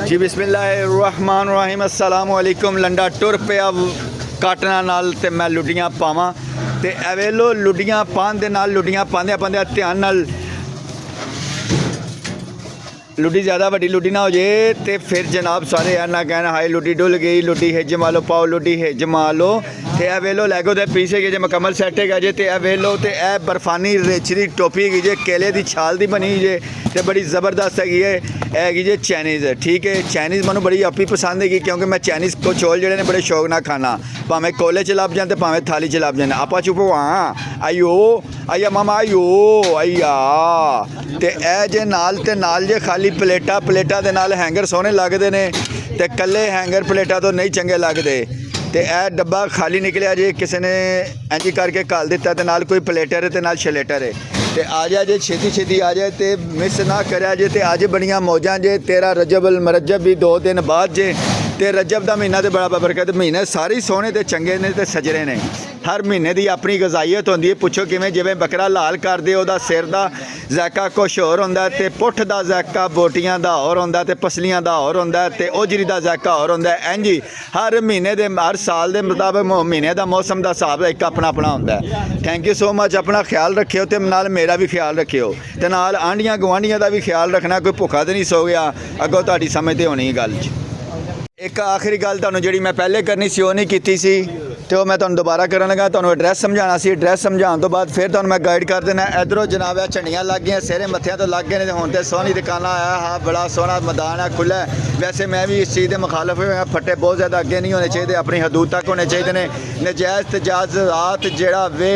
जी बिस्मिल्लाहिर्रहमानिर्रहीम अस्सलाम वालेकुम। लंडा टुर पिया काटना नाल ते मैं लुडियां पावां ते एवेलो लुडियां पान दे नाल लुडियां पांदे पांदे ध्यान नाल लुडी ज़्यादा वड्डी लुडी ना हो जाए तो फिर जनाब सारे यार ना कहना हाई लुडी डुल गई, लुडी हिज मालो पाओ, लुडी हिज मालो। तो यह वेलो लैगो दे पीछे गए जे मुकम्मल सैट है जे। तो यह वेलो तो यह बर्फानी रिच की टोपी है जे, केले की छाल की बनी जे, तो बड़ी ज़बरदस्त हैगी जे चाइनीज़। ठीक है, चाइनीज़ मैं बड़ी आपी पसंद हैगी क्योंकि मैं चाइनीज़ को चौल जोड़े ने बड़े शौक ना खाना, भावें कोले च लभ जाए तो भावें थाली च लभ जाए। आपा चुप हाँ आइयो आइया मामा आइयो आइया। तो यह जे नाल जे खाली प्लेटा दे नाल हैंगर सोहने लगते हैं तो कल्ले हैंगर प्लेटा तो नहीं चंगे लगते। तो यह डब्बा खाली निकलिया जे, किसी ने इंज करके घल दिता तो नाल कोई प्लेटर है तो नाल छलेटर है। तो आ जा जे छेती छेती आ जाए तो मिस ना करा जे। तो अज बड़ियां मौजां जे, तेरा रजब अल मरजब भी 2 दिन बाद जे। तो रजब का महीना तो बड़ा बबरकत महीना, सारे सोहने तो चंगे ने तो सजरे ने। हर महीने की अपनी गजाइत होंदी है, पुछो किवें। जिवें बकरा लाल कर दे उहदा सिर का ज़ायका कुछ होर हुंदा ते पुठ का ज़ायका बोटियां का होर हुंदा ते पसलियां का होर हुंदा ते ओजरी का ज़ायका होर हुंदा। इंज ही हर महीने दे हर साल के मुताबिक महीने का मौसम का हिसाब एक अपना अपना हुंदा। Thank you so much. अपना ख्याल रखियो तो नाल मेरा भी ख्याल रखियो तो नाल आंढियां गुआंढियां का भी ख्याल रखना। कोई भुखा तो नहीं सो गया, अगों तुहाडी समझ ते होनी गल। एक आखिरी गल तुहानूं जिहड़ी मैं पहले करनी सी वो नहीं कीती सी तो मैं तुहानूं दोबारा करन लगा। तुहानूं एड्रैस समझाना सी, एड्रैस समझाने तो बाद फिर तुहानूं मैं गाइड कर देना। इधरों जनाब झंडियां लग गई, सिरे मत्थियां तो लग गए ने। हुण तो सोहनी दुकाना आया हाँ, बड़ा सोहना मैदान है, खुला है। वैसे मैं भी इस चीज़ के मुखालफ हुआ, फट्टे बहुत ज़्यादा अगे नहीं होने चाहिए, अपनी हदूद तक होने चाहिए ने। नजायज़ तजाज़ात जिहड़ा वे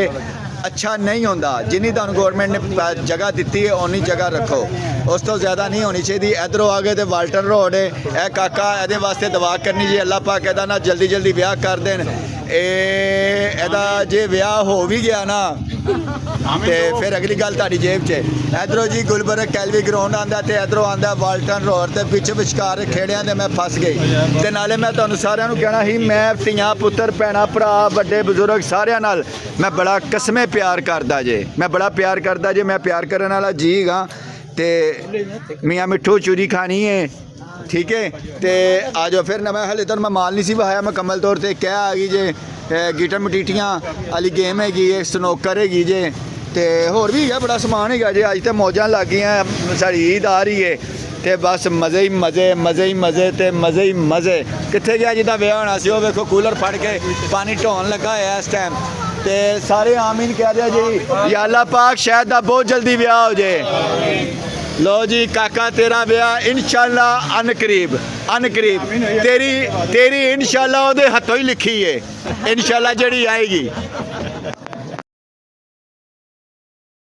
अच्छा नहीं होंदा। जिन्नी तुहानूं गौरमेंट ने जगह दी है उन्नी जगह रखो, उस तो ज़्यादा नहीं होनी चाहिए। इधरों आ गए तो वाल्टन रोड है, यह काका ये वास्ते दुआ करनी जी अल्लाह पाक एदा ना जल्दी जल्दी ब्याह कर देन। एदा जे ब्याह हो भी गया ना तो फिर अगली गल तुहाडी जेब च। इधरों जी गुलबर्ग कैलवी ग्राउंड आंदा तो इधरों आंदा वाल्टन रोड ते पिछ विचकार खेड़ियां ते मैं फस गई। तो नाले मैं तुहानूं सारिआं नूं कहना ही, मैं धीआं पुत्तर भैणां भरा बड़े बजुर्ग सारिआं नाल मैं बड़ा कसमें प्यार करदा जे, मैं बड़ा प्यार करदा जे। मैं प्यार करने वाला जी हाँ। तो मियाँ मिठू चूरी खानी है, ठीक है। तो आ जाओ फिर ना। मैं हले तो मैं माल नहीं सी बहाया मुकम्मल तौर पर। क्या आ गई जे गिटर मटीटियाँ वाली गेम हैगी है, स्नोकर हैगी जे, तो होर भी है बड़ा समान है जे। अज तो मौजां लग गई, साड़ी ईद आ रही है तो बस मज़े ही मज़े मज़े ही मज़े तो मज़े ही मज़े। कितने गया जिदा ब्याह होना सी वो वेखो कूलर फड़ के पानी ढोन लगा है इस टाइम। तो सारे आमीन कह रहे जी या अल्लाह पाक शायद दा बहुत जल्दी ब्याह हो जाए। लो जी काका तेरा ब्याह इंशाल्लाह अनकरीब तेरी इंशाल्लाह ओदे हथों ही लिखी है इंशाल्लाह जड़ी आएगी।